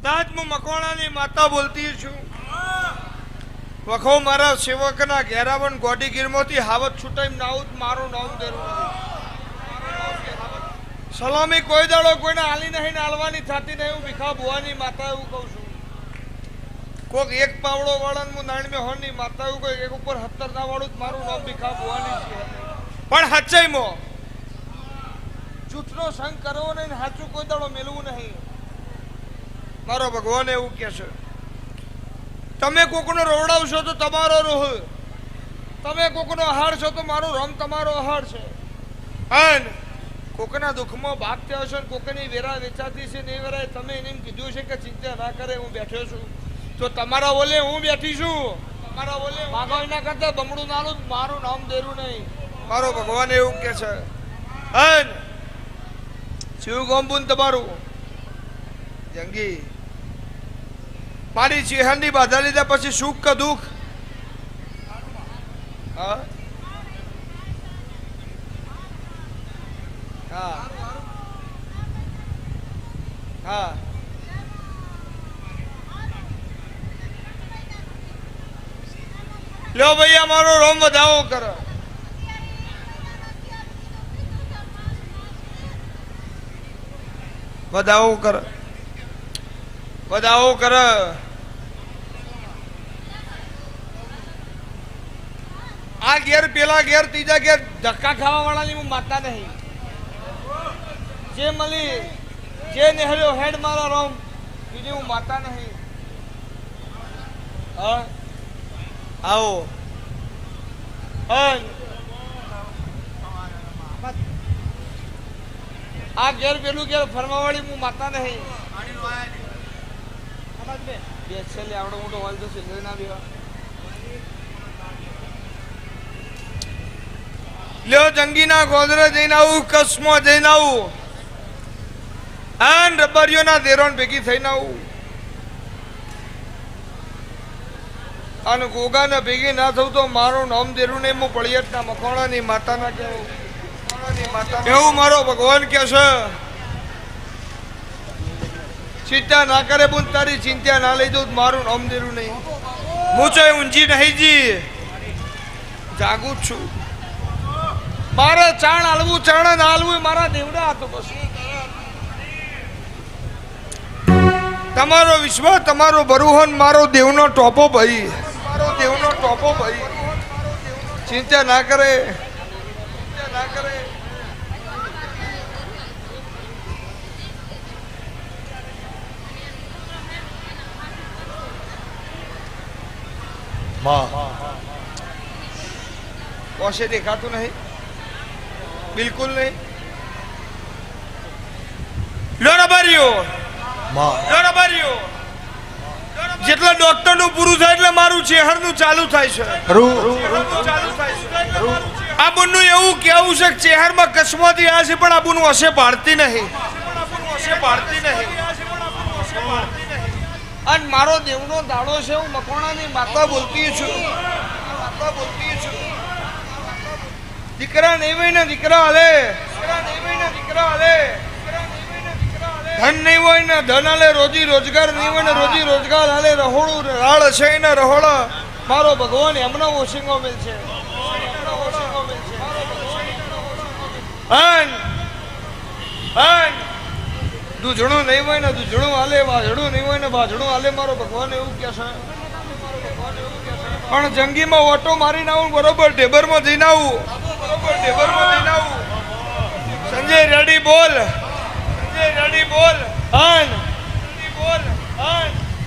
કદાચ હું મકોણાની માતા બોલતી છું. વખો મારા સેવકના ઘેરાવન ગોડીગીરમાંથી હાવત છૂટાઈ નાઉત મારું નામ દેરું. સલામી કોઈ દાડો કોઈને હાલી નહીં હાલવાની થતી નહીં. હું ભીખા ભુવાની માતા એવું કહું છું. કોક એક પાવડો વાળા હું નાણમે હોની માતા એવું કહે એક ઉપર 17 ના વાળું મારું નામ ભીખા ભુવાની છે. પણ હચ્ચઈમાં જૂઠનો સંગ કરવો નહીં, સાચું કોઈ દાડો મેળવું નહીં. મારો ભગવાન એવું કે છે, તમે કોકનો રોવડાવશો તો તમારો રોહ, તમે કોકનો આહાર છો તો મારો રમ તમારો આહાર છે. અને કોકના દુઃખમાં ભાગ થયો છે, કોકની વેરા વેચાતી છે ને એ વેરાએ તમે એને કીધું છે કે ચિંતા ના કરે હું બેઠો છું, તો તમારા બોલે હું બેઠી છું. તમારા બોલે માગો એના કરતા બમણું નાનું મારું નામ દેરું નહીં. મારો ભગવાન એવું કે છે. અને શિવ ગોમબુન તમારું જંગી મારી ચેહરની બાધા લીધા પછી સુખ કે દુઃખ? હા હા હા લો ભાઈ અમારો રોમ વધાવો કરો. વધાવો કર, વધાવો કર. આ ઘેર પેલા ઘેર ત્રીજા ઘેર ધક્કા ખાવા વાળાની હું માતા નહીં. જે મળી જે નેહર્યો હેડ મારા રોમ બીજી હું માતા નહીં. આવો આ ઘેર પેલું ઘેર ફરમાવાળી હું માતા નહીં. બે છેલ્લે આવડો મોટો હોલ તો છે ના દેવા લ્યો. જંગીના ગોદરે જઈને આવું, કસમો જઈને આવું, અને રબરીઓના દેરોન ભેગી થઈને આવું. અને ગોગાને ભેગી ના થવું તો મારું નામ દેરું નહીં. હું પળિયટના મકોણાની માતાના કહેવું એવું મારો ભગવાન કે છે. ચિંતા ના કરે બોલ, તારી ચિંતા ના લઈ દઉં મારું નામ દેરું નહીં. હું તો ઊંઝી નહીં જી જાગું જ છું. મારે ચાણ હાલવું ચાણ ના હાલવું મારા દેવડા હતો. બસ તમારો વિશ્વાસ તમારો બરુહન મારો દેવનો ટોપો ભાઈ, મારો દેવનો ટોપો ભાઈ. ચિંતા ના કરે, ચિંતા ના કરે. કોશે દેખાતું નહીં, બિલકુલ નહીં. જેટલા ડોક્ટર નું પૂરું થાય એટલે મારું ચેહર નું ચાલુ થાય છે. આ બુનનું એવું કેવું છે કે ચેહર માં કસમાથી આ છે પણ આ બુનું હશે પાડતી નહીં. અને મારો દેવનો દાડો છે. હું મકોણાની માતા બોલતી છું. દીકરા નહીં હોય ને દીકરા હાલે, ધન નહીં હોય ને ધન હાલે, રોજી રોજગાર નહીં હોય ને રોજી રોજગાર હાલે. રહોડું રાળ છે ને રહોડા મારો ભગવાન એમનો ઓશિંગો મિલ છે. દૂધણું નહીં હોય ને દૂધણું હાલે, વાજડું નહીં હોય ને વાજડું હાલે. મારો ભગવાન એવું કે છે. પણ જંગીમાં ઓટો મારીને આવું, બરોબર ઢેબરમાં જઈને આવું, સંજય રેડી બોલ, રેડી બોલ.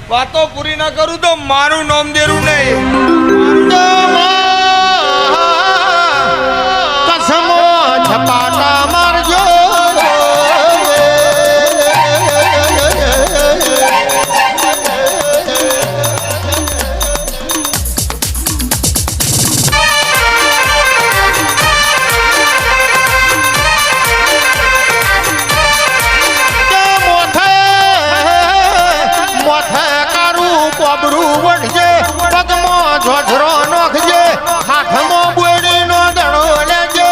વાતો પૂરી ના કરું તો મારું નામ દેરું નહીં. કસમો છપાટા મારજો. જોજરો નોખજે, હાથમાં બોડીનો દડો લેજે,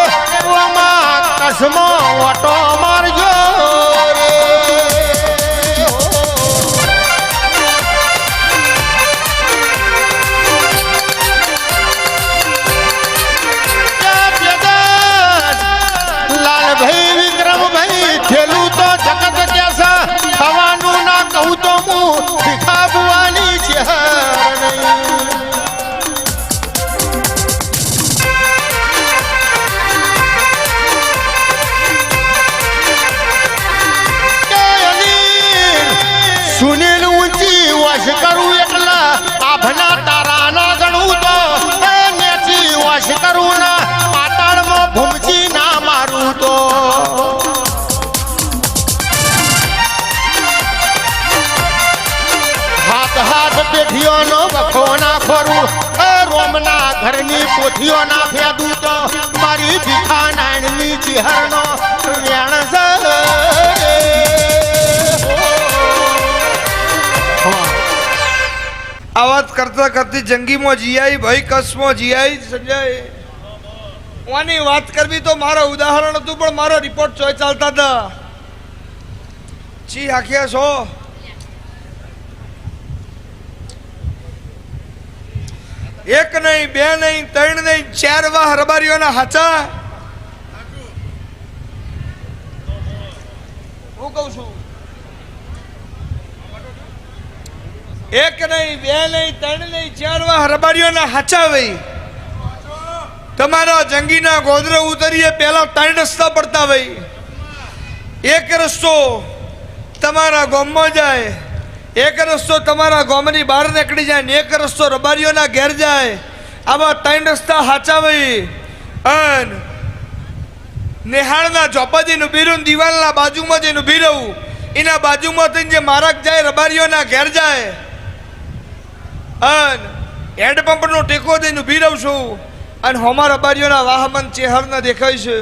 કસમો ઓટો મારજો રે. શેઠિયોનો વખો ના ખોરું એ રોમના ઘરની પોથીઓ ના ફેદું તો મારી ભીખા નાણની ચિહરનો વેણ છે આ વાત કરતા કરતી જંગીમાં જીઆઈ ભાઈ કસમાં જીઆઈ સંજય ઓની વાત કરવી તો મારો ઉદાહરણ હતું પણ મારો રિપોર્ટ ચોય ચાલતા હતા જી હાખ્યા છો એક નહીં બે નહીં ત્રણ નહીં 4 વાહ રબારીઓના હાચા હું કહું છું એક નહીં બે નહીં ત્રણ નહીં 4 વાહ રબારીઓના હાચા ભાઈ તમારા જંગીના ગોદરે ઉતરીએ પહેલા 3 રસ્તા પડતા ભાઈ એક રસ્તો તમારા ગામમાં જાય એક રસ્તો તમારા ગામની બહાર નીકળી જાય ને એક રસ્તો રબારીઓના ઘેર જાય આવા 3 રસ્તા હાચા ભાઈ અન નિહાળના ચોપાજીનું બીરું દિવાલના બાજુમાં જઈને ઊભી રહું એના બાજુમાં થઈને જે માર્ગ જાય રબારીઓના ઘેર જાય અન હેન્ડપંપનો ટેકો દઈને ઊભી રહું છું અને હોમા રબારીઓના વાહમન ચેહરના દેખાય છે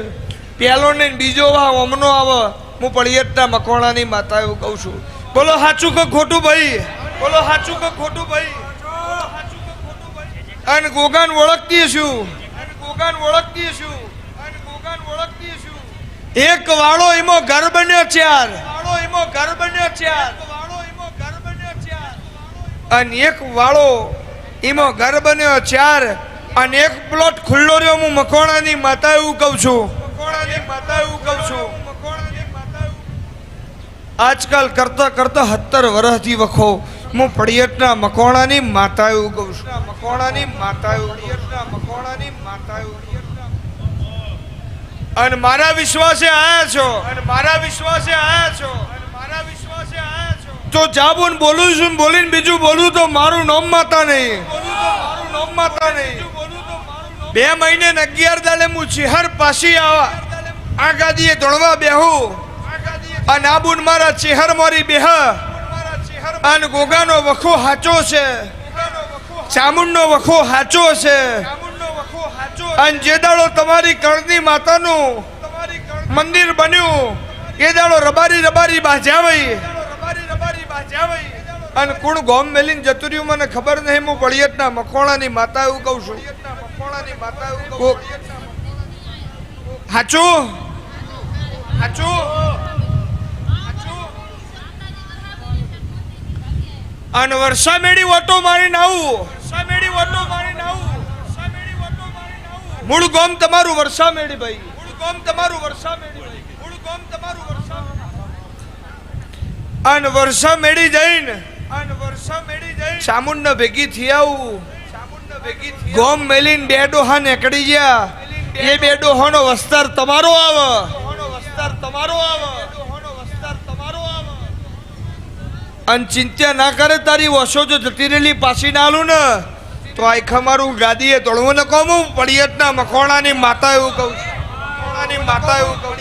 પહેલો ને બીજો વાહ ઓમનો આવે હું પળિયતના મકોણાની માતા એવું કહું છું બોલો સાચું કે ખોટું ભાઈ બોલો સાચું કે ખોટું ભાઈ અને ગોગાન ઓળખતી છું અને ગોગાન ઓળખતી છું અને ગોગાન ઓળખતી છું એક વાળો એમાં ઘર બન્યો 4 વાળો એમાં ઘર બન્યો 4 વાળો એમાં ઘર બન્યો 4 અને એક વાળો એમાં ઘર બન્યો 4 અને એક પ્લોટ ખુલ્લો રહ્યો હું મકોણાની માતા એવું કહું છું મકોણાની માતા એવું કહું છું મકોણાની માતા આજકાલ કરતા કરતા 17 વર્ષથી વખો હું પડિયતના મકોણાની માતા એવું કહું છું મકોણાની માતા એવું મકોણાની માતા એવું અને મારા વિશ્વાસે આયા છો અને મારા વિશ્વાસે આયા છો અને મારા વિશ્વાસે આયા છો તો જાબુન બોલું છું બોલીને બીજું બોલું તો મારું નામ માતા નહીં બોલું તો મારું નામ માતા નહીં 2 મહિને ને 11 દાડે હું ચિહર પાછી આવા આ ગાદીએ ધોળવા બેહું અને આબુન મારા ચિહર મારી બેહ અને ગોગાનો વખો હાચો છે ચામુંડનો વખો હાચો છે અને જે દાડો તમારી કળની માતાનું મંદિર બન્યું એ દાડો રબારી રબારી બાજાવઈ અને કુણ ગોમ મેલીને જતું રહ્યું મને ખબર નહીં હું પળિયતના મકોણાની માતા એવું કહું છું હાચું હાચું અને વર્ષા મેળી ઓટો મારીને આવું મૂળ ગોમ તમારું વર્ષા મેળી ભાઈ મૂળ ગોમ તમારું વર્ષા મેળી ભાઈ મૂળ ગોમ તમારું વર્ષા અને વર્ષા મેળી જઈને ચામુંડ ભેગી થી આવું ગોમ મેલીને 2 ડોહા નીકળી ગયા એ 2 ડોહાનો વસ્તાર તમારો આવે અને ચિંતા ના કરે તારી વસો જો જતી રહેલી પાછી ના આલું ને તો આખા મારું ગાદીએ તોડવું ને કહું પડિયતના મકોણાની માતા એવું કહું છું મકોણાની માતા એવું કહું